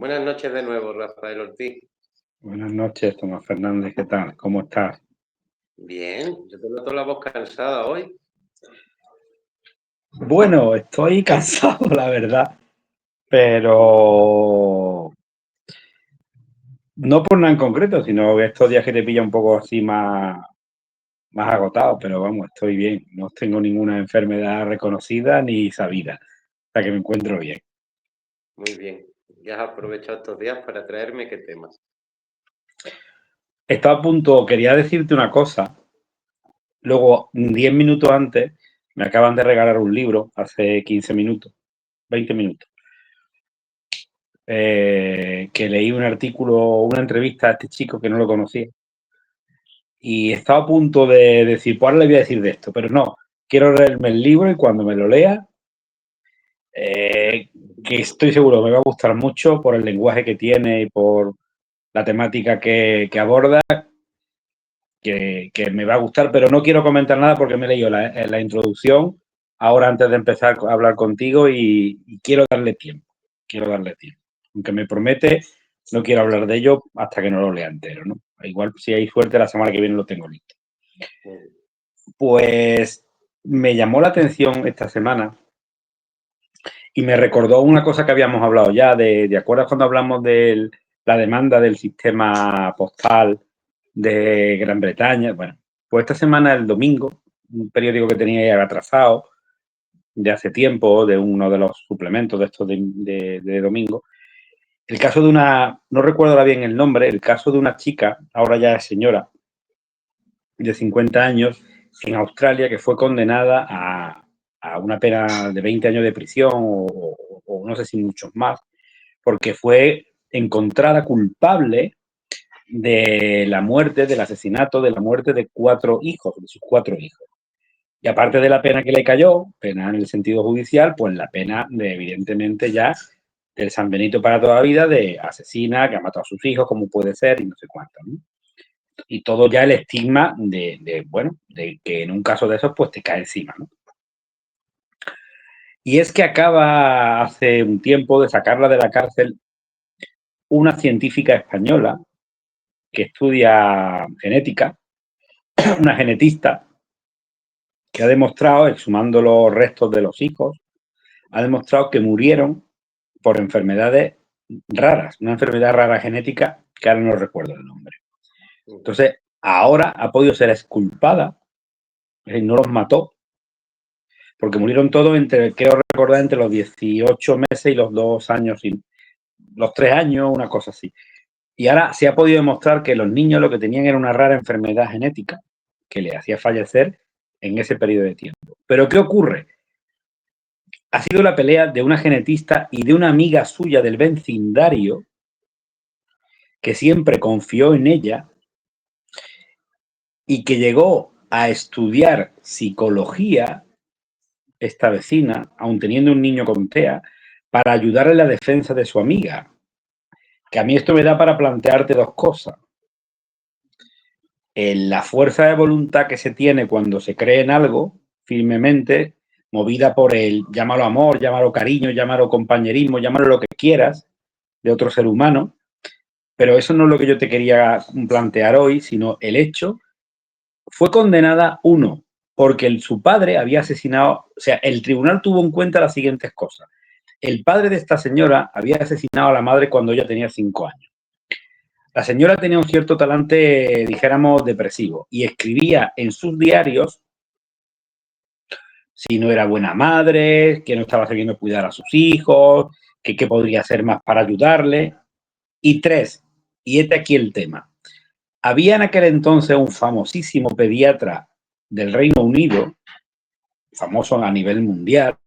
Buenas noches de nuevo, Rafael Ortiz. Buenas noches, Tomás Fernández, ¿qué tal? ¿Cómo estás? Bien, yo te noto la voz cansada hoy. Bueno, estoy cansado, la verdad, pero no por nada en concreto, sino estos días que te pilla un poco así más agotado, pero vamos, estoy bien. No tengo ninguna enfermedad reconocida ni sabida, o sea que me encuentro bien. Muy bien. Ya has aprovechado estos días para traerme qué temas. Estaba a punto, quería decirte una cosa, luego 10 minutos antes me acaban de regalar un libro, hace 15 minutos, 20 minutos. Que leí un artículo, una entrevista a este chico que no lo conocía. Y estaba a punto de decir, pues ahora le voy a decir de esto, pero no, quiero leerme el libro y cuando me lo lea, que estoy seguro me va a gustar mucho por el lenguaje que tiene y por la temática que aborda, que me va a gustar, pero no quiero comentar nada porque me he leído la introducción ahora antes de empezar a hablar contigo y quiero darle tiempo, Aunque me promete, no quiero hablar de ello hasta que no lo lea entero, ¿no? Igual si hay suerte la semana que viene lo tengo listo. Pues me llamó la atención esta semana y me recordó una cosa que habíamos hablado ya, ¿de acuerdas cuando hablamos de la demanda del sistema postal de Gran Bretaña? Bueno, pues esta semana, el domingo, un periódico que tenía ya atrasado de hace tiempo, de uno de los suplementos de estos de domingo, el caso de una, no recuerdo ahora bien el nombre, el caso de una chica, ahora ya es señora, de 50 años, en Australia, que fue condenada a una pena de 20 años de prisión o no sé si muchos más, porque fue encontrada culpable de la muerte, del asesinato, de la muerte de 4 hijos, de sus 4 hijos. Y aparte de la pena que le cayó, pena en el sentido judicial, pues la pena de, evidentemente, ya del San Benito para toda la vida, de asesina, que ha matado a sus hijos, como puede ser, y no sé cuánto, ¿no? Y todo ya el estigma bueno, de que en un caso de esos, pues te cae encima, ¿no? Y es que acaba hace un tiempo de sacarla de la cárcel una científica española que estudia genética, una genetista, que ha demostrado, exhumando los restos de los hijos, ha demostrado que murieron por enfermedades raras, una enfermedad rara genética que ahora no recuerdo el nombre. Entonces, ahora ha podido ser exculpada, es decir, no los mató, porque murieron todos entre, creo recordar, entre los 18 meses y los 2 años, los 3 años, una cosa así. Y ahora se ha podido demostrar que los niños lo que tenían era una rara enfermedad genética que le hacía fallecer en ese periodo de tiempo. Pero ¿qué ocurre? Ha sido la pelea de una genetista y de una amiga suya del vecindario que siempre confió en ella y que llegó a estudiar psicología, esta vecina, aun teniendo un niño con TEA, para ayudar en la defensa de su amiga. Que a mí esto me da para plantearte dos cosas. La fuerza de voluntad que se tiene cuando se cree en algo firmemente, movida por el, llámalo amor, llámalo cariño, llámalo compañerismo, llámalo lo que quieras, de otro ser humano, pero eso no es lo que yo te quería plantear hoy, sino el hecho, fue condenada uno, porque su padre había asesinado, o sea, el tribunal tuvo en cuenta las siguientes cosas. El padre de esta señora había asesinado a la madre cuando ella tenía 5 años. La señora tenía un cierto talante, dijéramos, depresivo, y escribía en sus diarios si no era buena madre, que no estaba sabiendo cuidar a sus hijos, que qué podría hacer más para ayudarle. Y 3, y este aquí el tema, había en aquel entonces un famosísimo pediatra del Reino Unido, famoso a nivel mundial,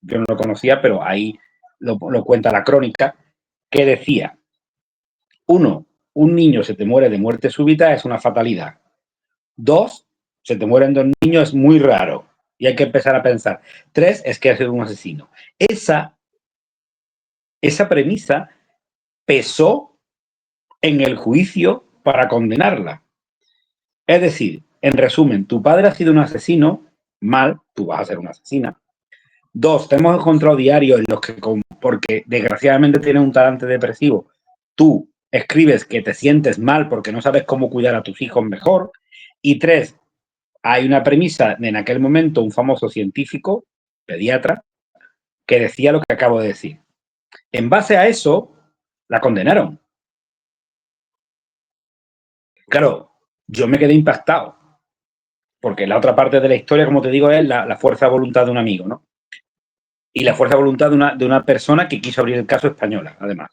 yo no lo conocía, pero ahí lo cuenta la crónica, que decía, 1, un niño se te muere de muerte súbita es una fatalidad. 2, se te mueren 2 niños es muy raro y hay que empezar a pensar. 3, es que ha sido un asesino. Esa premisa pesó en el juicio para condenarla. Es decir, en resumen, tu padre ha sido un asesino, mal, tú vas a ser una asesina, Dos, te hemos encontrado diarios en los que, porque desgraciadamente tienes un talante depresivo, tú escribes que te sientes mal porque no sabes cómo cuidar a tus hijos mejor. Y tres, hay una premisa de en aquel momento un famoso científico, pediatra, que decía lo que acabo de decir. En base a eso, la condenaron. Claro, yo me quedé impactado, porque la otra parte de la historia, como te digo, es la fuerza de voluntad de un amigo, ¿no? Y la fuerza de voluntad de una persona que quiso abrir el caso española, además.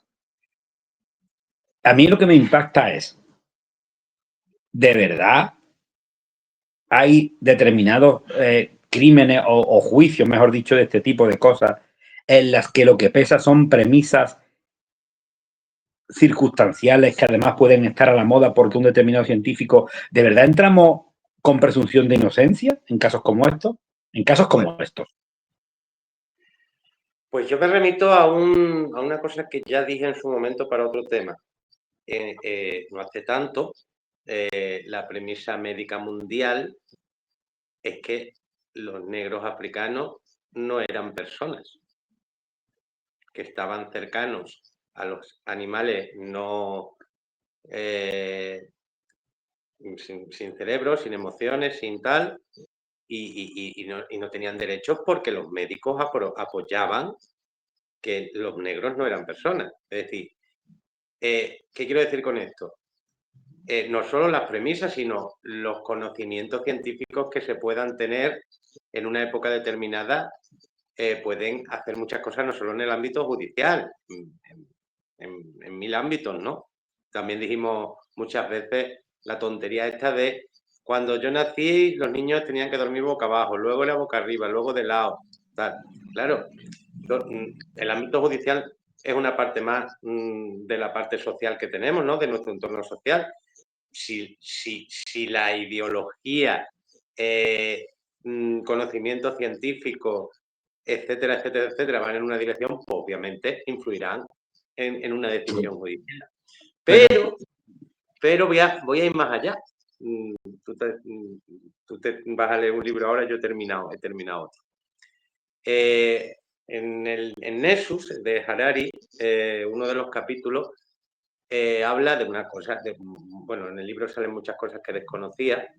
A mí lo que me impacta es, ¿de verdad hay determinados crímenes o juicios, mejor dicho, de este tipo de cosas, en las que lo que pesa son premisas circunstanciales que además pueden estar a la moda porque un determinado científico, ¿de verdad entramos con presunción de inocencia en casos como estos? En casos como estos. Pues yo me remito a una cosa que ya dije en su momento para otro tema. No hace tanto, la premisa médica mundial es que los negros africanos no eran personas, que estaban cercanos a los animales no sin cerebro, sin emociones, sin tal, y no tenían derechos porque los médicos apoyaban que los negros no eran personas. Es decir, ¿qué quiero decir con esto? No solo las premisas, sino los conocimientos científicos que se puedan tener en una época determinada pueden hacer muchas cosas, no solo en el ámbito judicial, en mil ámbitos, ¿no? También dijimos muchas veces la tontería esta de cuando yo nací los niños tenían que dormir boca abajo, luego era boca arriba, luego de lado. Tal. Claro, el ámbito judicial es una parte más de la parte social que tenemos, ¿no? De nuestro entorno social. Si la ideología, conocimiento científico, etcétera, etcétera, etcétera, van en una dirección, pues obviamente influirán en una decisión judicial. Pero voy a ir más allá. Tú te vas a leer un libro ahora, yo he terminado otro. En Nexus de Harari, uno de los capítulos habla de una cosa, bueno, en el libro salen muchas cosas que desconocía,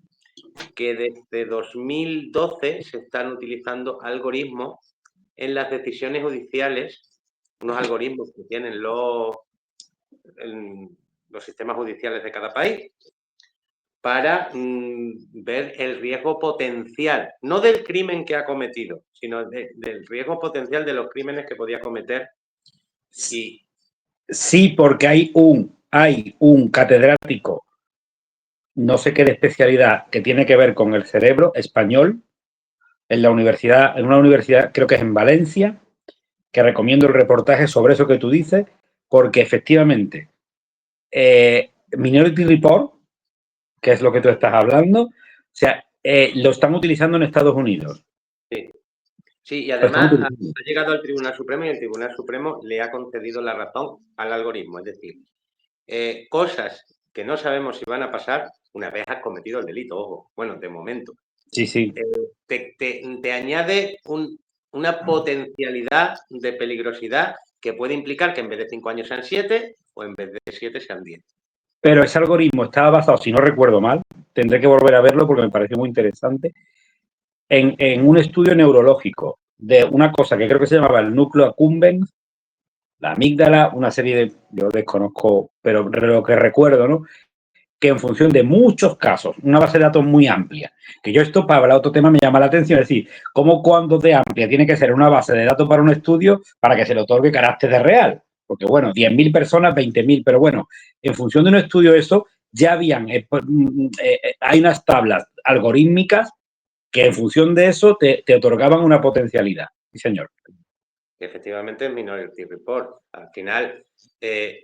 que desde 2012 se están utilizando algoritmos en las decisiones judiciales, unos algoritmos que tienen los sistemas judiciales de cada país, para ver el riesgo potencial, no del crimen que ha cometido, sino del riesgo potencial de los crímenes que podía cometer. Y sí, porque hay un catedrático, no sé qué de especialidad, que tiene que ver con el cerebro español, en la universidad, en una universidad, creo que es en Valencia, que recomiendo el reportaje sobre eso que tú dices, porque efectivamente, Minority Report, que es lo que tú estás hablando, o sea, lo están utilizando en Estados Unidos. sí, sí, y además ha llegado al Tribunal Supremo y el Tribunal Supremo le ha concedido la razón al algoritmo. Es decir, cosas que no sabemos si van a pasar una vez has cometido el delito, ojo, bueno, de momento. Sí, sí. Te añade una potencialidad de peligrosidad que puede implicar que en vez de 5 años sean 7 o en vez de 7 sean 10. Pero ese algoritmo estaba basado, si no recuerdo mal, tendré que volver a verlo porque me pareció muy interesante, en un estudio neurológico de una cosa que creo que se llamaba el núcleo accumbens, la amígdala, una serie de, yo desconozco, pero lo que recuerdo, ¿no? Que en función de muchos casos, una base de datos muy amplia, que yo esto para hablar otro tema me llama la atención, es decir, cómo cuando de amplia tiene que ser una base de datos para un estudio para que se le otorgue carácter de real. Porque bueno, 10.000 personas, 20.000, pero bueno, en función de un estudio eso, ya habían, hay unas tablas algorítmicas que en función de eso te otorgaban una potencialidad. Sí, señor. Efectivamente, es Minority Report. Al final,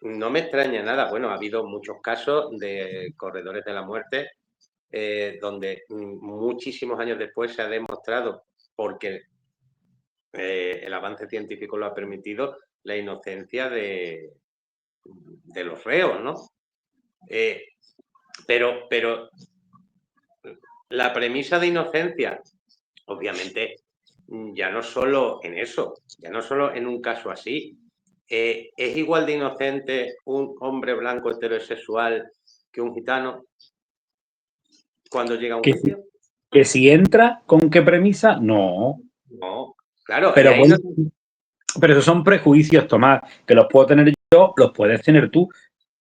no me extraña nada. Bueno, ha habido muchos casos de corredores de la muerte donde muchísimos años después se ha demostrado, porque el avance científico lo ha permitido, la inocencia de los reos, ¿no? Pero la premisa de inocencia, obviamente, ya no solo en eso, ya no solo en un caso así. ¿Es igual de inocente un hombre blanco heterosexual que un gitano cuando llega a un juicio? Que si entra, ¿con qué premisa? No. No, claro, y Pero, ahí no... pero esos son prejuicios, Tomás, que los puedo tener yo, los puedes tener tú.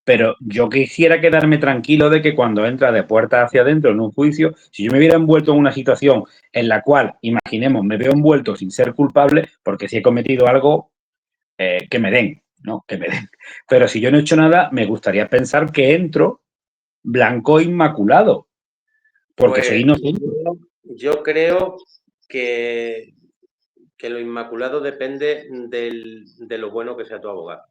Pero yo quisiera quedarme tranquilo de que cuando entra de puertas hacia adentro en un juicio, si yo me hubiera envuelto en una situación en la cual, imaginemos, me veo envuelto sin ser culpable, porque si he cometido algo, que me den, ¿no? Que me den. Pero si yo no he hecho nada, me gustaría pensar que entro blanco e inmaculado, porque Pues soy inocente. yo creo que lo inmaculado depende de lo bueno que sea tu abogado.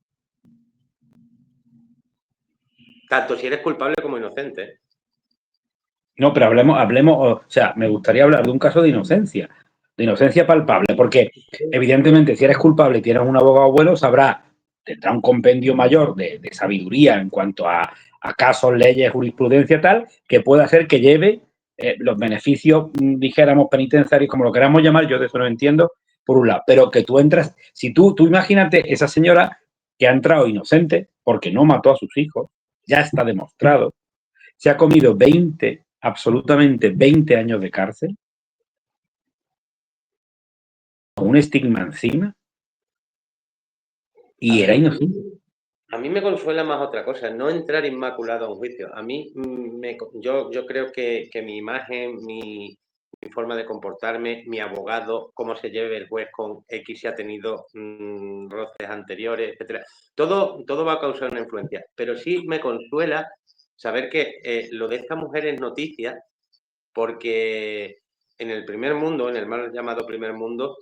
Tanto si eres culpable como inocente. No, pero hablemos, o sea, me gustaría hablar de un caso de inocencia palpable, porque evidentemente si eres culpable y tienes un abogado bueno, tendrá un compendio mayor de sabiduría en cuanto a casos, leyes, jurisprudencia tal, que pueda hacer que lleve los beneficios, dijéramos, penitenciarios, como lo queramos llamar, yo de eso no entiendo, por un lado, pero que tú entras, si tú imagínate esa señora que ha entrado inocente porque no mató a sus hijos, ya está demostrado, se ha comido absolutamente 20 años de cárcel, con un estigma encima, y era inocente. A mí me consuela más otra cosa, no entrar inmaculado a un juicio. A mí, yo creo que mi imagen, mi forma de comportarme, mi abogado, cómo se lleve el juez con X si ha tenido roces anteriores, etcétera, todo va a causar una influencia. Pero sí me consuela saber que lo de esta mujer es noticia, porque en el primer mundo, en el mal llamado primer mundo,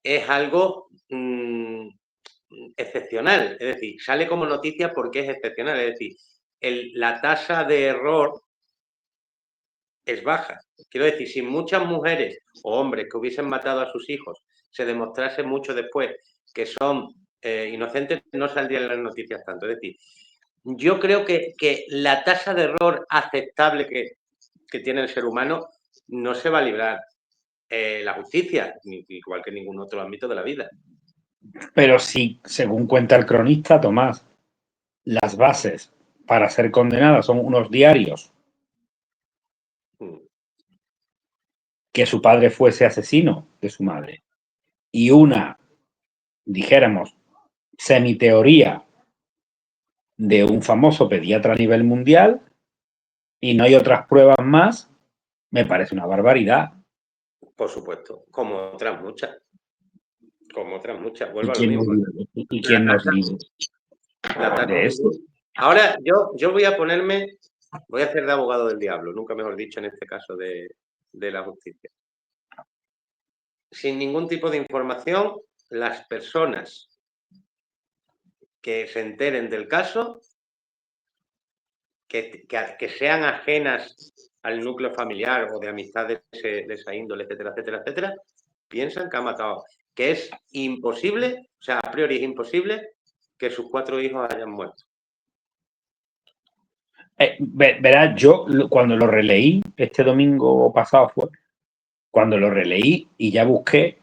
es algo excepcional. Es decir, sale como noticia porque es excepcional. Es decir, la tasa de error es baja. Quiero decir, si muchas mujeres o hombres que hubiesen matado a sus hijos se demostrase mucho después que son inocentes, no saldrían las noticias tanto. Es decir, yo creo que la tasa de error aceptable que tiene el ser humano no se va a librar la justicia, igual que en ningún otro ámbito de la vida. Pero sí, según cuenta el cronista Tomás, las bases para ser condenada son unos diarios, que su padre fuese asesino de su madre, y una, dijéramos, semiteoría de un famoso pediatra a nivel mundial, y no hay otras pruebas más, me parece una barbaridad. Por supuesto, como otras muchas. Como otras muchas, ¿Y vuelvo a lo quién nos mismo. libre, ¿y quién nos libre de esto? Ahora, yo voy a hacer de abogado del diablo, nunca mejor dicho en este caso de la justicia. Sin ningún tipo de información, las personas que se enteren del caso, que sean ajenas al núcleo familiar o de amistades de esa índole, etcétera, etcétera, etcétera, piensan que ha matado. Que es imposible, o sea, a priori es imposible que sus 4 hijos hayan muerto. Verás, yo cuando lo releí, este domingo pasado fue, cuando lo releí y ya busqué,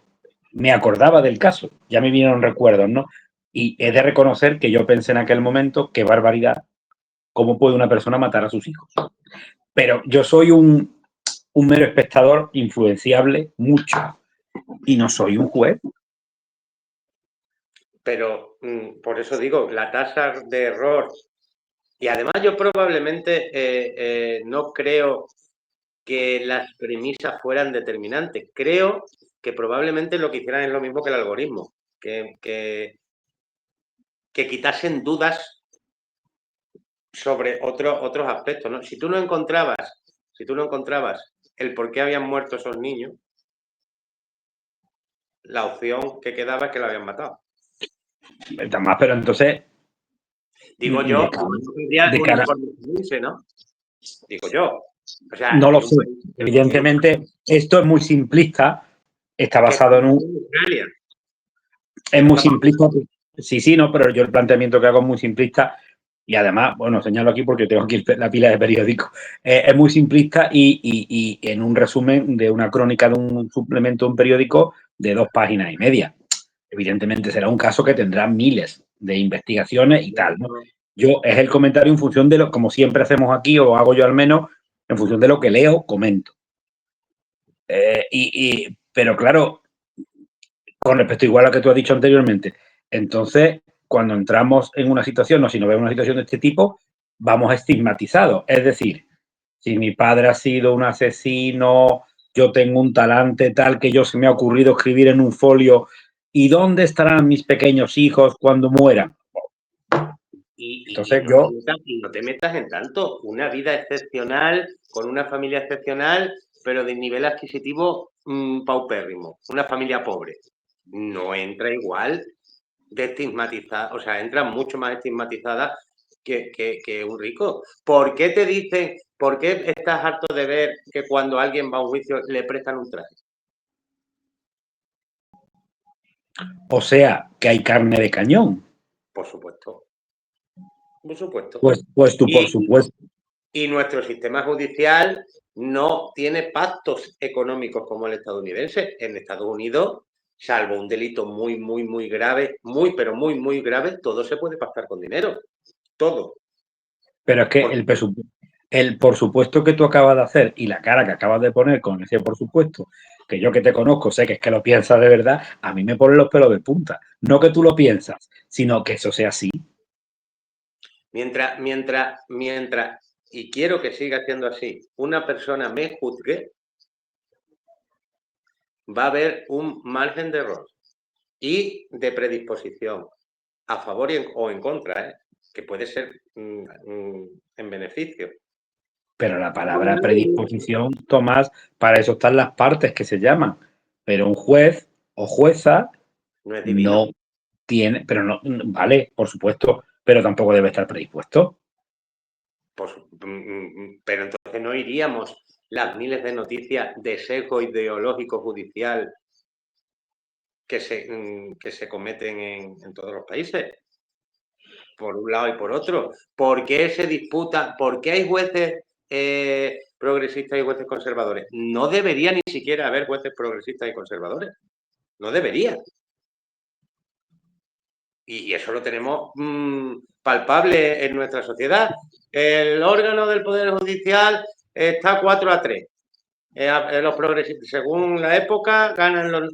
me acordaba del caso, ya me vinieron recuerdos, ¿no? Y he de reconocer que yo pensé en aquel momento, qué barbaridad, cómo puede una persona matar a sus hijos. Pero yo soy un mero espectador influenciable mucho y no soy un juez. Pero por eso digo, la tasa de error, y además yo probablemente no creo que las premisas fueran determinantes. Creo que probablemente lo que hicieran es lo mismo que el algoritmo, que quitasen dudas sobre otros aspectos, ¿no? Si tú no encontrabas el por qué habían muerto esos niños, la opción que quedaba es que lo habían matado. Pero entonces, Digo yo, de cara, ¿no? Digo yo. O sea, no lo sé. Evidentemente, esto es muy simplista, está basado en un... Es muy simplista. Sí, no, pero yo el planteamiento que hago es muy simplista y además, bueno, señalo aquí porque tengo aquí la pila de periódicos, es muy simplista y en un resumen de una crónica de un suplemento de un periódico de 2 páginas y media. Evidentemente será un caso que tendrá miles de investigaciones y tal, ¿no? Yo es el comentario en función de lo, como siempre hacemos aquí, o hago yo al menos, en función de lo que leo, comento. Pero claro, con respecto igual a lo que tú has dicho anteriormente, entonces, cuando entramos en una situación, o si nos vemos en una situación de este tipo, vamos estigmatizados. Es decir, si mi padre ha sido un asesino, yo tengo un talante tal que yo se me ha ocurrido escribir en un folio, ¿y dónde estarán mis pequeños hijos cuando mueran? Entonces yo... Y no te metas en tanto. Una vida excepcional, con una familia excepcional, pero de nivel adquisitivo paupérrimo. Una familia pobre. No entra igual de estigmatizada, o sea, entra mucho más estigmatizada que un rico. ¿Por qué te dicen, por qué estás harto de ver que cuando alguien va a un juicio le prestan un traje? O sea, que hay carne de cañón. Por supuesto. Por supuesto. Pues tú, por Y, supuesto. y nuestro sistema judicial no tiene pactos económicos como el estadounidense. En Estados Unidos, salvo un delito muy, muy, muy grave, muy, pero muy, muy grave, todo se puede pactar con dinero. Todo. Pero es que Porque el por supuesto que tú acabas de hacer y la cara que acabas de poner con ese por supuesto, que yo que te conozco sé que es que lo piensas de verdad, a mí me ponen los pelos de punta. No que tú lo piensas, sino que eso sea así. mientras, y quiero que siga siendo así, una persona me juzgue, va a haber un margen de error y de predisposición a favor o en contra, que puede ser en beneficio. Pero la palabra predisposición, Tomás, para eso están las partes que se llaman. Pero un juez o jueza No es divino. no tiene, pero no, vale, por supuesto, pero tampoco debe estar predispuesto. Pero entonces no iríamos las miles de noticias de sesgo ideológico judicial que se cometen en todos los países, por un lado y por otro. ¿Por qué se disputa? ¿Por qué hay jueces progresistas y jueces conservadores? No debería ni siquiera haber jueces progresistas y conservadores. No debería. Y eso lo tenemos palpable en nuestra sociedad. El órgano del Poder Judicial está 4-3. Los progresistas, según la época, ganan los...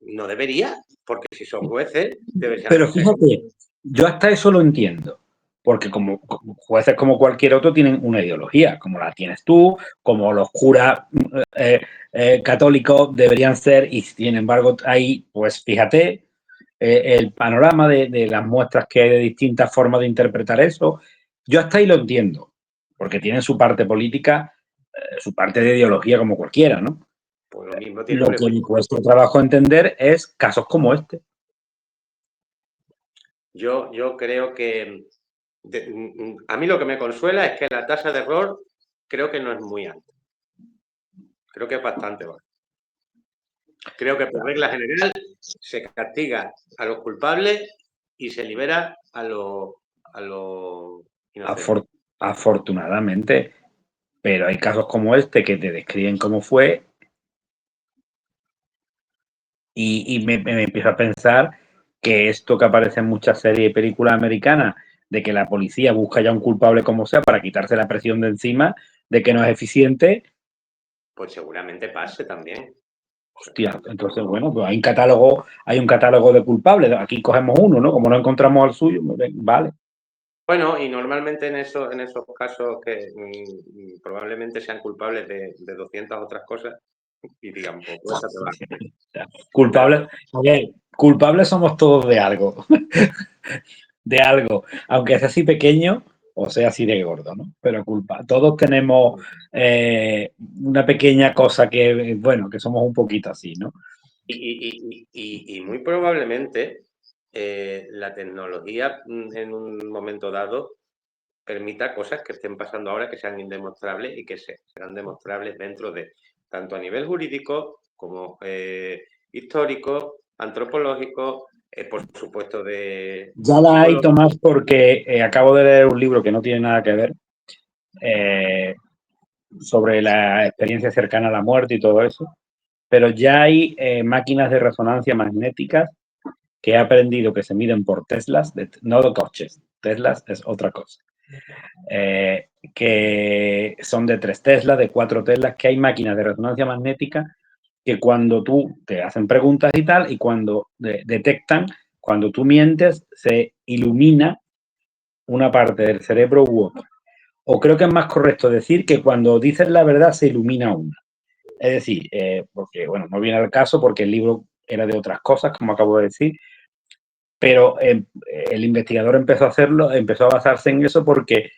No debería, porque si son jueces, deberían Pero ser... fíjate, yo hasta eso lo entiendo, porque como jueces como cualquier otro tienen una ideología, como la tienes tú, como los curas católicos deberían ser, y sin embargo ahí, pues fíjate, el panorama de las muestras que hay de distintas formas de interpretar eso, yo hasta ahí lo entiendo, porque tienen su parte política, su parte de ideología como cualquiera, ¿no? Pues lo mismo tiene Lo un que me juicio. cuesta trabajo entender es casos como este. Yo creo que... a mí lo que me consuela es que la tasa de error creo que no es muy alta. Creo que es bastante baja. Creo que por regla general se castiga a los culpables y se libera a los inocentes. Afortunadamente, pero hay casos como este que te describen cómo fue y me empiezo a pensar que esto que aparece en muchas series y películas americanas, de que la policía busca ya un culpable como sea para quitarse la presión de encima, de que no es eficiente, Pues seguramente pase también. hostia, entonces bueno, pues hay un catálogo de culpables, aquí cogemos uno, ¿no? Como no encontramos al suyo, vale. Bueno, y normalmente en esos casos que probablemente sean culpables de 200 otras cosas y digan, pues esa te va. Culpables, oye, culpables somos todos de algo. De algo, aunque sea así pequeño o sea así de gordo, ¿no? Pero culpa. Todos tenemos una pequeña cosa que, bueno, que somos un poquito así, ¿no? Y muy probablemente la tecnología en un momento dado permita cosas que estén pasando ahora que sean indemostrables y que serán demostrables dentro de, tanto a nivel jurídico como histórico, antropológicos, por supuesto de... Ya la hay, Tomás, porque acabo de leer un libro que no tiene nada que ver sobre la experiencia cercana a la muerte y todo eso, pero ya hay máquinas de resonancia magnéticas que he aprendido que se miden por Teslas, no de coches, Teslas es otra cosa, que son de 3 Teslas, de 4 Teslas, que hay máquinas de resonancia magnética que cuando tú te hacen preguntas y tal, y cuando detectan, cuando tú mientes, se ilumina una parte del cerebro u otra. O creo que es más correcto decir que cuando dices la verdad se ilumina una. Es decir, porque, bueno, no viene al caso porque el libro era de otras cosas, como acabo de decir, pero el investigador empezó a hacerlo, empezó a basarse en eso porque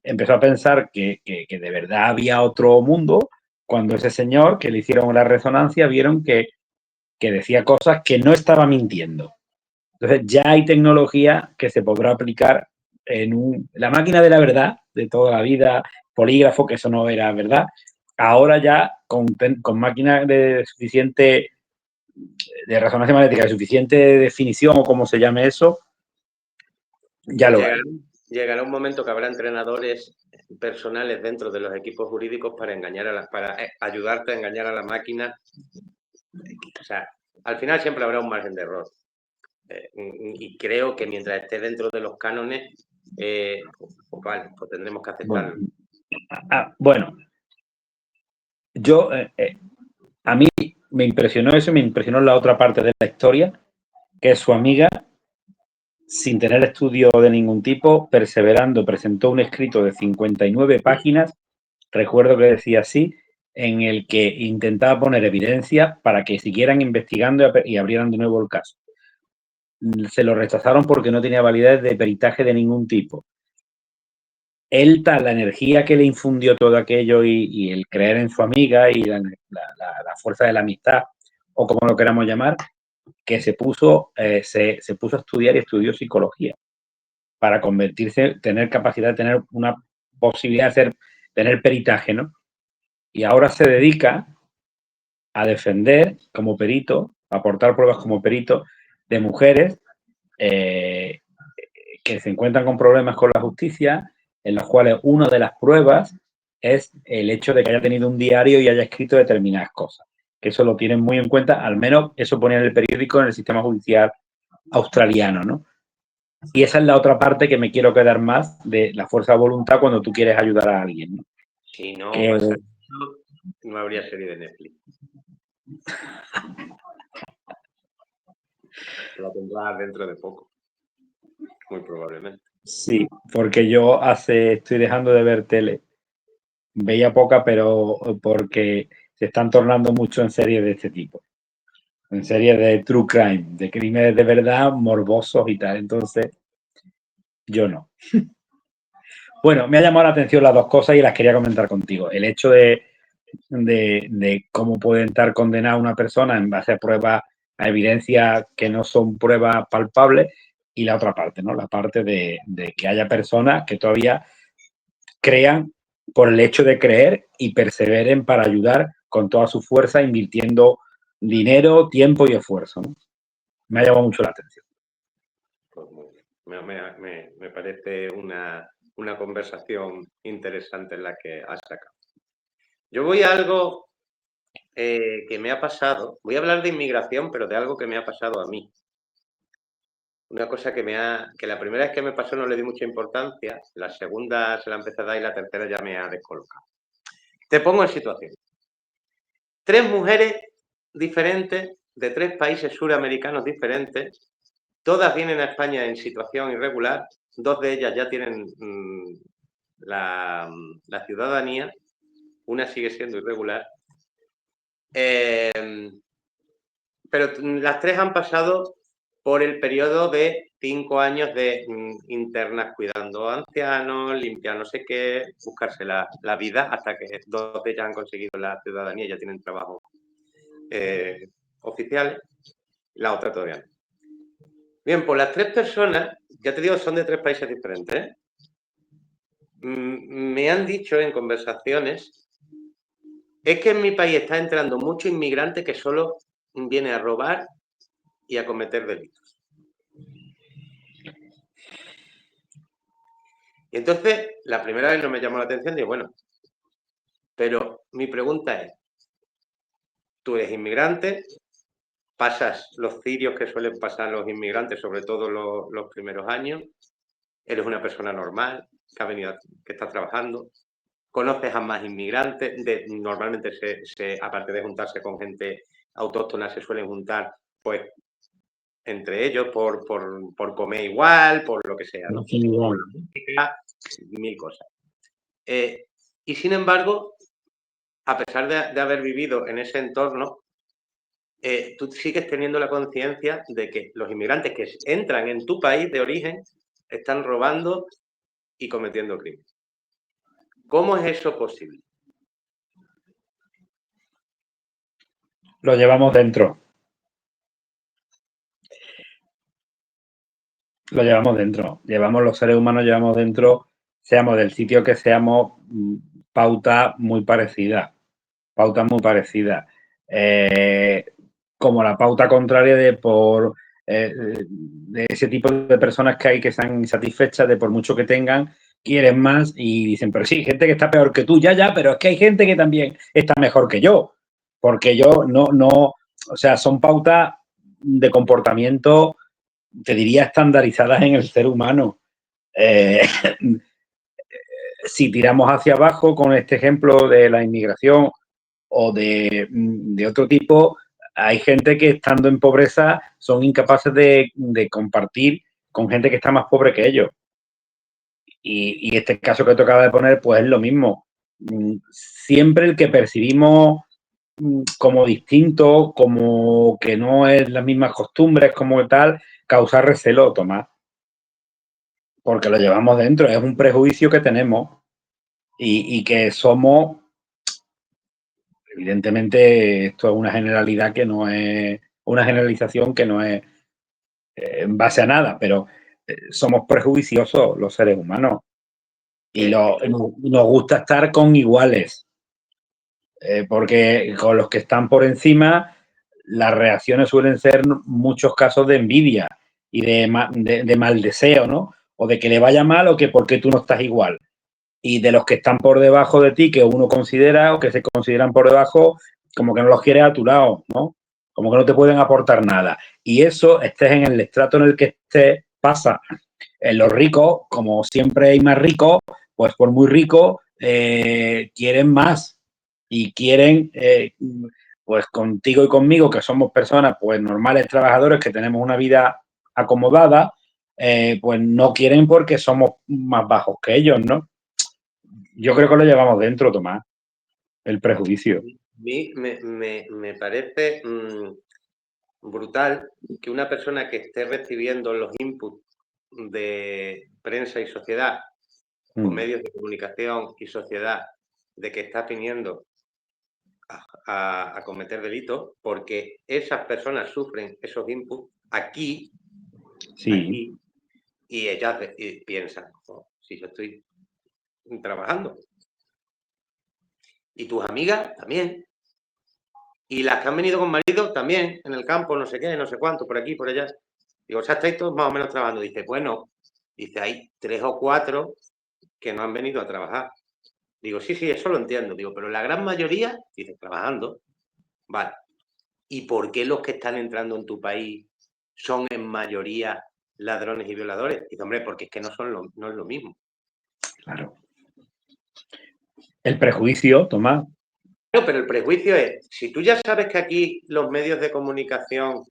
empezó a pensar que de verdad había otro mundo cuando ese señor que le hicieron la resonancia vieron que decía cosas que no estaba mintiendo. Entonces ya hay tecnología que se podrá aplicar en la máquina de la verdad de toda la vida, polígrafo, que eso no era verdad. Ahora ya con máquinas de resonancia magnética de suficiente definición o como se llame eso, ya lo hay. Llegará un momento que habrá entrenadores personales dentro de los equipos jurídicos para para ayudarte a engañar a la máquina. O sea, al final siempre habrá un margen de error. Y creo que mientras esté dentro de los cánones, pues vale, pues tendremos que aceptarlo. Bueno, yo, a mí me impresionó eso, me impresionó la otra parte de la historia, que es su amiga, sin tener estudio de ningún tipo, perseverando, presentó un escrito de 59 páginas, recuerdo que decía así, en el que intentaba poner evidencia para que siguieran investigando y abrieran de nuevo el caso. Se lo rechazaron porque no tenía validez de peritaje de ningún tipo. Él, la energía que le infundió todo aquello y el creer en su amiga y la fuerza de la amistad, o como lo queramos llamar, que se puso a estudiar y estudió psicología para convertirse, tener capacidad de tener una posibilidad de tener peritaje, ¿no? Y ahora se dedica a defender como perito, a aportar pruebas como perito de mujeres que se encuentran con problemas con la justicia, en los cuales una de las pruebas es el hecho de que haya tenido un diario y haya escrito determinadas cosas. Que eso lo tienen muy en cuenta, al menos eso ponía en el periódico, en el sistema judicial australiano, ¿no? Y esa es la otra parte que me quiero quedar más de la fuerza de voluntad cuando tú quieres ayudar a alguien, ¿no? Si no pasa eso, no habría serie de Netflix. La tendrás dentro de poco, muy probablemente. Sí, porque yo estoy dejando de ver tele. Veía poca, pero porque se están tornando mucho en series de este tipo. En series de true crime, de crímenes de verdad, morbosos y tal. Entonces, yo no. Bueno, me ha llamado la atención las dos cosas y las quería comentar contigo. El hecho de cómo puede estar condenada una persona en base a pruebas, a evidencias que no son pruebas palpables, y la otra parte, ¿no? La parte de que haya personas que todavía crean por el hecho de creer y perseveren para ayudar con toda su fuerza, invirtiendo dinero, tiempo y esfuerzo, ¿no? Me ha llamado mucho la atención. Pues muy bien. Me parece una conversación interesante en la que has sacado. Yo voy a algo que me ha pasado. Voy a hablar de inmigración, pero de algo que me ha pasado a mí. Una cosa que la primera vez que me pasó no le di mucha importancia, la segunda se la empecé a dar y la tercera ya me ha descolocado. Te pongo en situación. 3 mujeres diferentes de 3 países suramericanos diferentes, todas vienen a España en situación irregular, 2 de ellas ya tienen la ciudadanía, una sigue siendo irregular, pero las 3 han pasado por el periodo de 5 años de internas cuidando a ancianos, limpiar no sé qué, buscarse la vida, hasta que 2 de ellas han conseguido la ciudadanía y ya tienen trabajo oficiales, la otra todavía no. Bien, pues las 3 personas, ya te digo, son de 3 países diferentes, ¿eh? Me han dicho en conversaciones, es que en mi país está entrando mucho inmigrante que solo viene a robar y a cometer delitos. Y entonces, la primera vez no me llamó la atención, digo, bueno, pero mi pregunta es, tú eres inmigrante, pasas los cirios que suelen pasar los inmigrantes, sobre todo los primeros años, eres una persona normal, que ha venido, que está trabajando, conoces a más inmigrantes, normalmente aparte de juntarse con gente autóctona, se suelen juntar, pues, entre ellos por comer igual, por lo que sea, ¿no? Por la música, mil cosas. Y sin embargo, a pesar de haber vivido en ese entorno, tú sigues teniendo la conciencia de que los inmigrantes que entran en tu país de origen están robando y cometiendo crímenes. ¿Cómo es eso posible? Lo llevamos dentro. Lo llevamos dentro. Los seres humanos llevamos dentro, seamos del sitio que seamos, pautas muy parecidas. Pautas muy parecidas. Como la pauta contraria de ese tipo de personas que hay que están insatisfechas de por mucho que tengan, quieren más y dicen, pero sí, gente que está peor que tú, ya, pero es que hay gente que también está mejor que yo. Porque yo no, o sea, son pautas de comportamiento, te diría, estandarizadas en el ser humano. Si tiramos hacia abajo con este ejemplo de la inmigración o de otro tipo, hay gente que estando en pobreza son incapaces de compartir con gente que está más pobre que ellos. Y este caso que tocaba de poner, pues es lo mismo. Siempre el que percibimos como distinto, como que no es las mismas costumbres, como tal, causa recelo, Tomás. Porque lo llevamos dentro, es un prejuicio que tenemos y que somos, evidentemente, esto es una generalidad que no es, una generalización que no es en base a nada, pero somos prejuiciosos los seres humanos y nos gusta estar con iguales, porque con los que están por encima las reacciones suelen ser muchos casos de envidia y de mal deseo, ¿no? O de que le vaya mal o que por qué tú no estás igual. Y de los que están por debajo de ti, que uno considera o que se consideran por debajo, como que no los quieres a tu lado, ¿no? Como que no te pueden aportar nada. Y eso, estés en el estrato en el que estés, pasa. En los ricos, como siempre hay más ricos, pues por muy ricos, quieren más y quieren, pues contigo y conmigo, que somos personas pues normales, trabajadores, que tenemos una vida acomodada, pues no quieren porque somos más bajos que ellos, ¿no? Yo creo que lo llevamos dentro, Tomás, el prejuicio. A mí me parece brutal que una persona que esté recibiendo los inputs de prensa y sociedad, o medios de comunicación y sociedad, de que está viniendo a cometer delitos, porque esas personas sufren esos inputs aquí, Sí. Y ellas piensan, oh, si yo estoy trabajando. Y tus amigas también. Y las que han venido con marido también, en el campo, no sé qué, no sé cuánto, por aquí, por allá. Digo, o sea, estáis todos más o menos trabajando. Dice, bueno, dice, hay 3 o 4 que no han venido a trabajar. Digo, sí, eso lo entiendo. Digo, pero la gran mayoría, dice, trabajando. Vale. ¿Y por qué los que están entrando en tu país son en mayoría ladrones y violadores? Dice, hombre, porque es que no es lo mismo. Claro. El prejuicio, Tomás. No, pero el prejuicio es, si tú ya sabes que aquí los medios de comunicación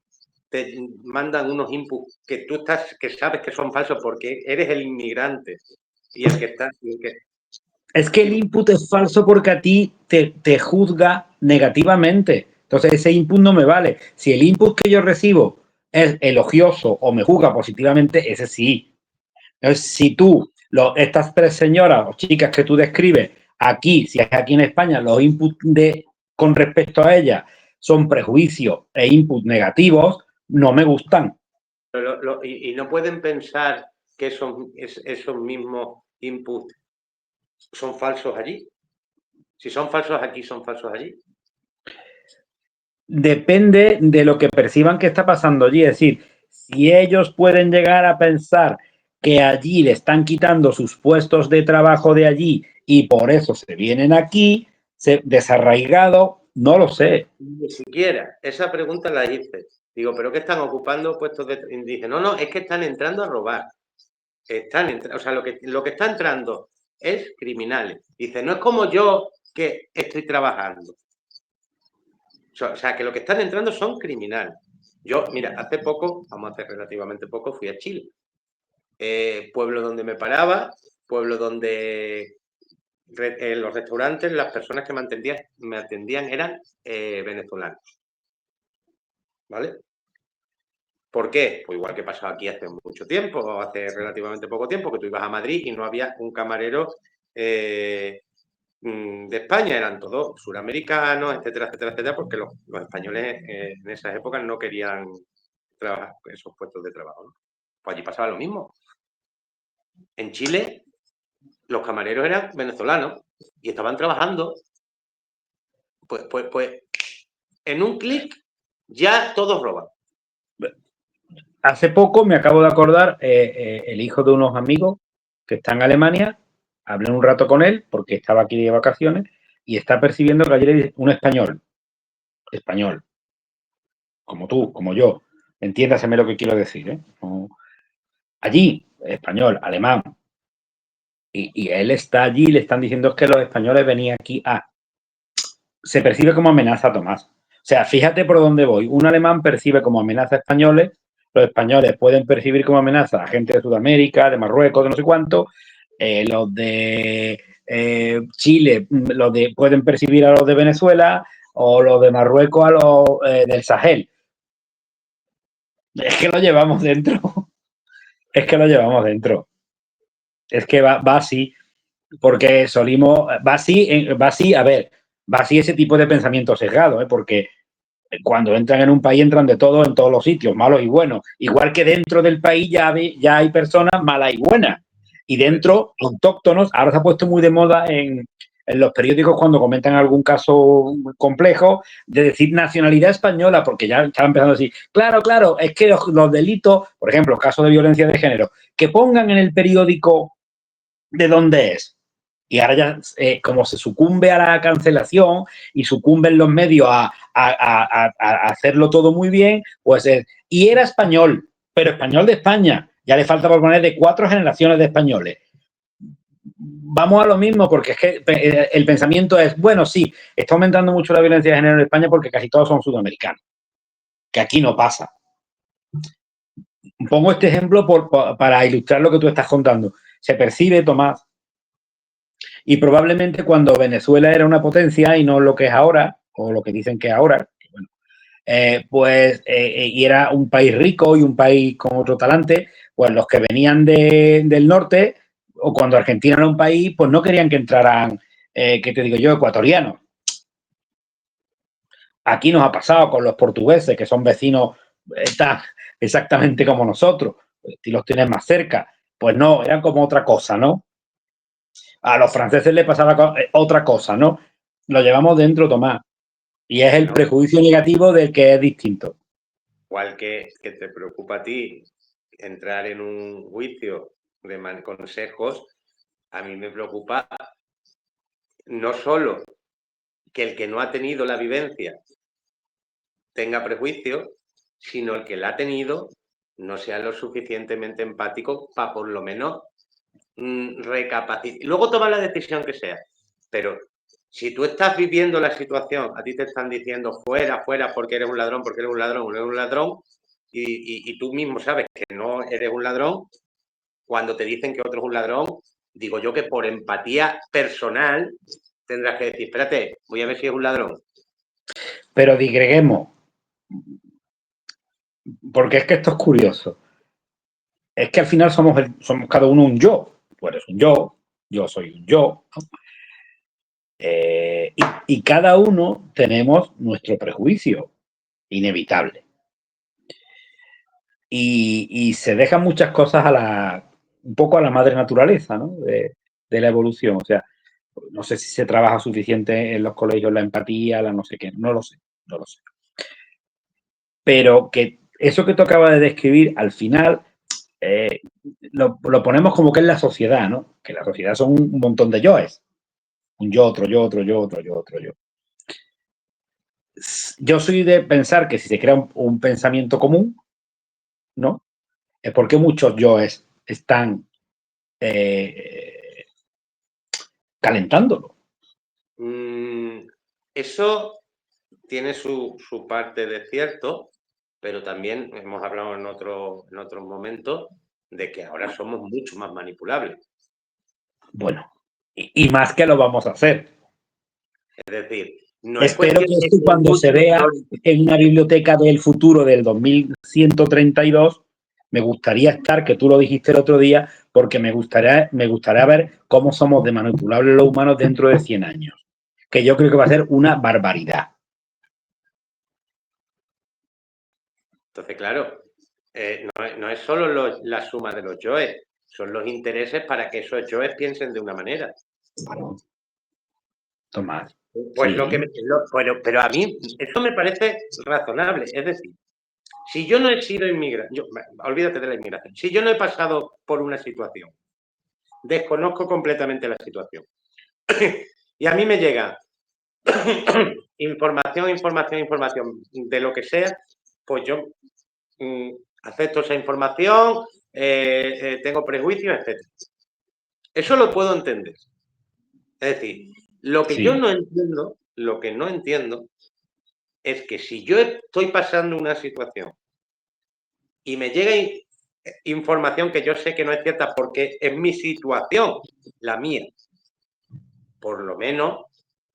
te mandan unos inputs que tú que sabes que son falsos porque eres el inmigrante y el que está... Es que el input es falso porque a ti te juzga negativamente. Entonces ese input no me vale. Si el input que yo recibo es elogioso o me juzga positivamente, ese sí. Entonces, si tú, estas 3 señoras o chicas que tú describes aquí, si es aquí en España, los inputs con respecto a ellas son prejuicios e inputs negativos, no me gustan. Y no pueden pensar que esos mismos inputs son falsos allí. Si son falsos aquí, son falsos allí. depende de lo que perciban que está pasando allí. Es decir, si ellos pueden llegar a pensar que allí le están quitando sus puestos de trabajo de allí y por eso se vienen aquí, desarraigado, no lo sé. Ni siquiera. Esa pregunta la hice. Digo, ¿pero qué están ocupando puestos de...? Y dice, no, es que están entrando a robar. O sea, lo que está entrando es criminales. Dice, no es como yo que estoy trabajando. O sea, que lo que están entrando son criminales. Yo, mira, hace poco, vamos a hacer relativamente poco, fui a Chile. Pueblo donde me paraba, pueblo donde en los restaurantes las personas que me atendían eran venezolanos. ¿Vale? ¿Por qué? Pues igual que pasó aquí hace mucho tiempo, hace relativamente poco tiempo, que tú ibas a Madrid y no había un camarero de España, eran todos suramericanos, etcétera, etcétera, etcétera, porque los españoles en esas épocas no querían trabajar en esos puestos de trabajo, ¿no? Pues allí pasaba lo mismo. En Chile, los camareros eran venezolanos y estaban trabajando. Pues en un clic ya todos roban. Hace poco me acabo de acordar el hijo de unos amigos que está en Alemania. Hablé un rato con él porque estaba aquí de vacaciones y está percibiendo que ayer un español, como tú, como yo. Entiéndaseme lo que quiero decir, ¿eh? No, allí, español, alemán. Y él está allí y le están diciendo que los españoles venían aquí a... Se percibe como amenaza, Tomás. O sea, fíjate por dónde voy. Un alemán percibe como amenaza a españoles, los españoles pueden percibir como amenaza a gente de Sudamérica, de Marruecos, de no sé cuánto, los de Chile pueden percibir a los de Venezuela o los de Marruecos a los del Sahel. Es que lo llevamos dentro. Es que lo llevamos dentro. Es que va así, porque solimos, va así, a ver, va así ese tipo de pensamiento sesgado, porque cuando entran en un país entran de todo en todos los sitios, malos y buenos. Igual que dentro del país ya hay personas malas y buenas. Y dentro, autóctonos, ahora se ha puesto muy de moda en los periódicos cuando comentan algún caso complejo, de decir nacionalidad española, porque ya estaban empezando a decir, claro, es que los delitos, por ejemplo, casos de violencia de género, que pongan en el periódico de dónde es. Y ahora ya, como se sucumbe a la cancelación y sucumben los medios a hacerlo todo muy bien, pues y era español, pero español de España. Ya le falta por poner de 4 generaciones de españoles. Vamos a lo mismo, porque es que el pensamiento es, bueno, sí, está aumentando mucho la violencia de género en España porque casi todos son sudamericanos, que aquí no pasa. Pongo este ejemplo para ilustrar lo que tú estás contando. Se percibe, Tomás, y probablemente cuando Venezuela era una potencia y no lo que es ahora, o lo que dicen que es ahora, bueno, y era un país rico y un país con otro talante, pues los que venían del norte, o cuando Argentina era un país, pues no querían que entraran, ¿qué te digo yo?, ecuatorianos. Aquí nos ha pasado con los portugueses, que son vecinos exactamente como nosotros, y los tienen más cerca. Pues no, eran como otra cosa, ¿no? A los franceses les pasaba otra cosa, ¿no? Lo llevamos dentro, Tomás. Y es el prejuicio negativo del que es distinto. Igual que te preocupa a ti entrar en un juicio de consejos, a mí me preocupa no solo que el que no ha tenido la vivencia tenga prejuicios, sino el que la ha tenido no sea lo suficientemente empático para por lo menos recapacitar. Luego toma la decisión que sea, pero si tú estás viviendo la situación, a ti te están diciendo fuera, porque eres un ladrón, y tú mismo sabes que no eres un ladrón, cuando te dicen que otro es un ladrón, digo yo que por empatía personal tendrás que decir, espérate, voy a ver si es un ladrón. Pero digreguemos, porque es que esto es curioso. Es que al final somos cada uno un yo. Tú eres un yo soy un yo. ¿No? Y cada uno tenemos nuestro prejuicio inevitable. Y se dejan muchas cosas un poco a la madre naturaleza, ¿no? De la evolución. O sea, no sé si se trabaja suficiente en los colegios la empatía, la no sé qué, no lo sé. pero que eso que tú acabas de describir, al final lo ponemos como que es la sociedad, ¿no? Que la sociedad son un montón de yoes. Un yo, otro yo, otro yo, otro yo, otro yo. Yo soy de pensar que si se crea un pensamiento común, ¿no? Es porque muchos yoes están calentándolo. Eso tiene su parte de cierto, pero también hemos hablado en otros momentos de que ahora somos mucho más manipulables. Bueno, y más que lo vamos a hacer. Es decir, no es Espero cuestión que de esto ser cuando se vea en una biblioteca del futuro del 2132, me gustaría estar, que tú lo dijiste el otro día, porque me gustaría ver cómo somos de manipulables los humanos dentro de 100 años. Que yo creo que va a ser una barbaridad. Entonces, claro, no es solo la suma de los yoes, son los intereses para que esos yoes piensen de una manera. Bueno, Tomás. Pues Sí. pero a mí esto me parece razonable. Es decir, si yo no he sido inmigrante, olvídate de la inmigración, si yo no he pasado por una situación, desconozco completamente la situación, y a mí me llega información de lo que sea, pues yo acepto esa información, tengo prejuicios, etc. Eso lo puedo entender. Es decir, lo que yo no entiendo, lo que no entiendo es que si yo estoy pasando una situación y me llega información que yo sé que no es cierta porque es mi situación, la mía, por lo menos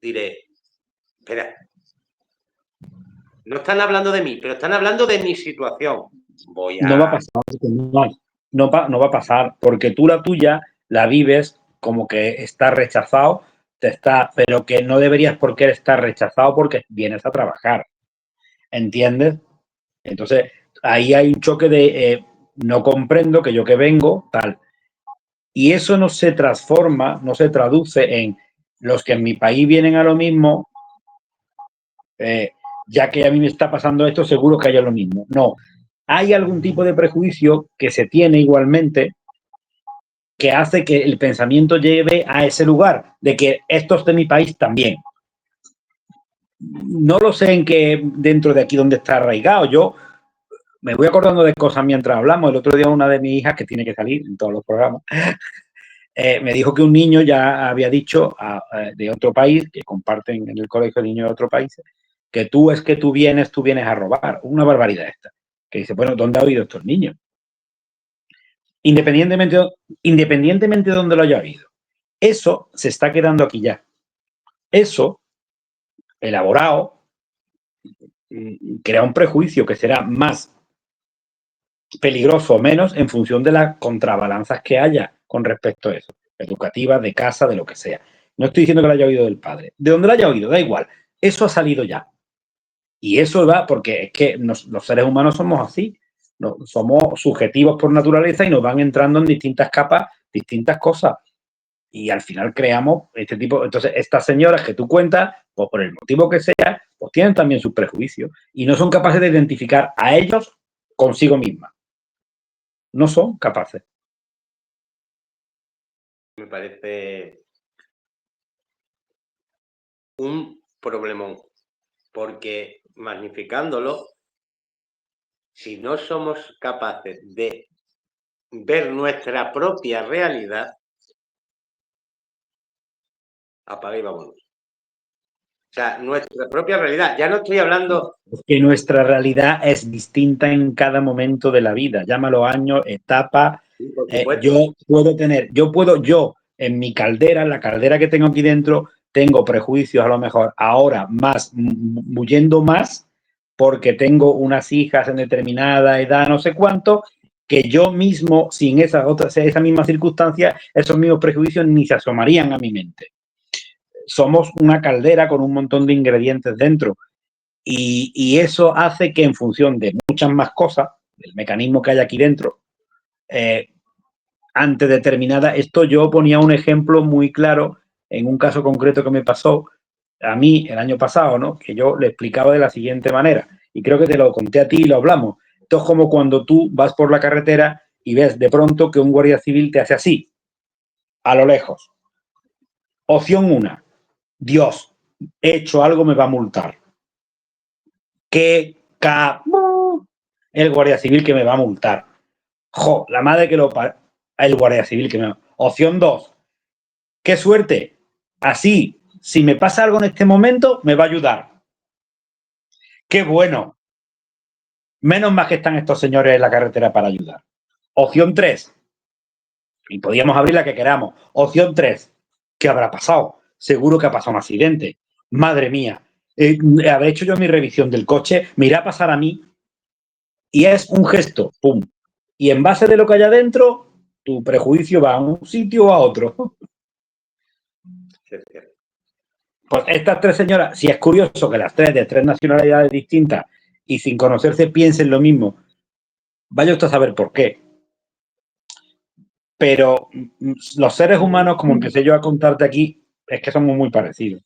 diré, espera, no están hablando de mí, pero están hablando de mi situación. No va a pasar, no va a pasar, porque tú la tuya la vives como que está rechazado, pero que no deberías por qué estar rechazado porque vienes a trabajar. ¿Entiendes? Entonces, ahí hay un choque de no comprendo que yo que vengo, tal. Y eso no se transforma, no se traduce en los que en mi país vienen a lo mismo, ya que a mí me está pasando esto, seguro que haya lo mismo. No, hay algún tipo de prejuicio que se tiene igualmente que hace que el pensamiento lleve a ese lugar, de que estos de mi país también. No lo sé en qué dentro de aquí donde está arraigado. Yo me voy acordando de cosas mientras hablamos. El otro día una de mis hijas, que tiene que salir en todos los programas, me dijo que un niño ya había dicho de otro país, que comparten en el colegio de niños de otros países, que tú vienes a robar. Una barbaridad esta. Que dice, bueno, ¿dónde ha oído estos niños? Independientemente de dónde lo haya oído. Eso se está quedando aquí ya. Eso, elaborado, crea un prejuicio que será más peligroso o menos en función de las contrabalanzas que haya con respecto a eso, educativas, de casa, de lo que sea. No estoy diciendo que lo haya oído del padre. De donde lo haya oído, da igual. Eso ha salido ya. Y eso va porque es que los seres humanos somos así. No, somos subjetivos por naturaleza y nos van entrando en distintas capas, distintas cosas. Y al final creamos este tipo. Entonces, estas señoras que tú cuentas, pues por el motivo que sea, pues tienen también sus prejuicios y no son capaces de identificar a ellos consigo mismas. No son capaces. Me parece un problemón, porque magnificándolo, si no somos capaces de ver nuestra propia realidad, apaga y vámonos. O sea, nuestra propia realidad. Ya no estoy hablando. Es que nuestra realidad es distinta en cada momento de la vida. Llámalo año, etapa. Yo en mi caldera, en la caldera que tengo aquí dentro, tengo prejuicios a lo mejor ahora más, huyendo más, porque tengo unas hijas en determinada edad, no sé cuánto, que yo mismo, sin esa misma circunstancia, esos mismos prejuicios ni se asomarían a mi mente. Somos una caldera con un montón de ingredientes dentro. Y eso hace que en función de muchas más cosas, del mecanismo que hay aquí dentro, ante determinada, esto yo ponía un ejemplo muy claro en un caso concreto que me pasó a mí el año pasado, ¿no? Que yo le explicaba de la siguiente manera. y creo que te lo conté a ti y lo hablamos. Esto es como cuando tú vas por la carretera y ves de pronto que un guardia civil te hace así, a lo lejos. Opción 1. Dios, he hecho algo, me va a multar. ¿Qué el guardia civil que me va a multar? Jo, la madre que lo el guardia civil que me va. Opción 2. Qué suerte. Así, si me pasa algo en este momento, me va a ayudar. Qué bueno. Menos mal que están estos señores en la carretera para ayudar. Opción 3. Y podíamos abrir la que queramos. Opción 3. ¿Qué habrá pasado? Seguro que ha pasado un accidente. Madre mía. Habré hecho yo mi revisión del coche, me irá a pasar a mí. Y es un gesto. Pum. Y en base de lo que hay adentro, tu prejuicio va a un sitio o a otro. Pues estas tres señoras, si es curioso que las tres de tres nacionalidades distintas y sin conocerse piensen lo mismo, vaya usted a saber por qué. Pero los seres humanos, como empecé yo a contarte aquí, es que somos muy parecidos.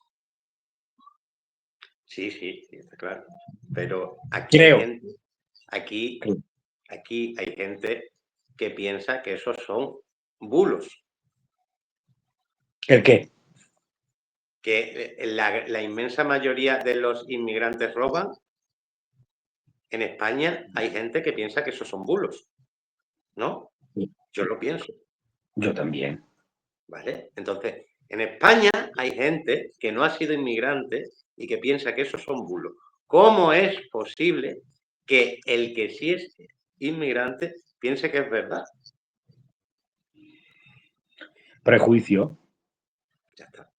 Sí, sí, está claro. Pero aquí Creo. hay gente, aquí hay gente que piensa que esos son bulos. ¿El qué? Que la inmensa mayoría de los inmigrantes roban. En España hay gente que piensa que esos son bulos, ¿no? Yo lo pienso. Yo también. ¿Vale? Entonces, en España hay gente que no ha sido inmigrante y que piensa que esos son bulos. ¿Cómo es posible que el que sí es inmigrante piense que es verdad? Prejuicio. Ya está.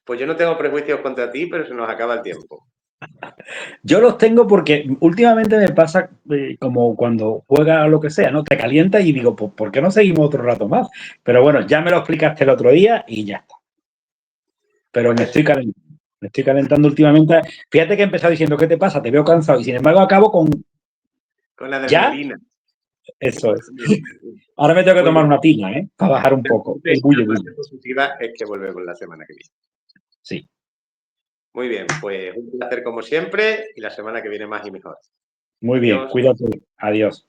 Pues yo no tengo prejuicios contra ti, pero se nos acaba el tiempo. Yo los tengo porque últimamente me pasa como cuando juega o lo que sea, ¿no? Te calienta y digo, pues, ¿por qué no seguimos otro rato más? Pero bueno, ya me lo explicaste el otro día y ya está. Pero Pues me estoy calentando. Me estoy calentando últimamente. Fíjate que he empezado diciendo, ¿qué te pasa? Te veo cansado. Y sin embargo acabo con, con la ¿ya? adrenalina. Eso es. Ahora me tengo que Muy tomar bien. una tina, ¿eh? Para bajar un poco el La bulle. parte positiva es que volvemos la semana que viene. Sí. Muy bien, pues un placer como siempre y la semana que viene más y mejor. Muy bien. Adiós. Cuídate. Adiós.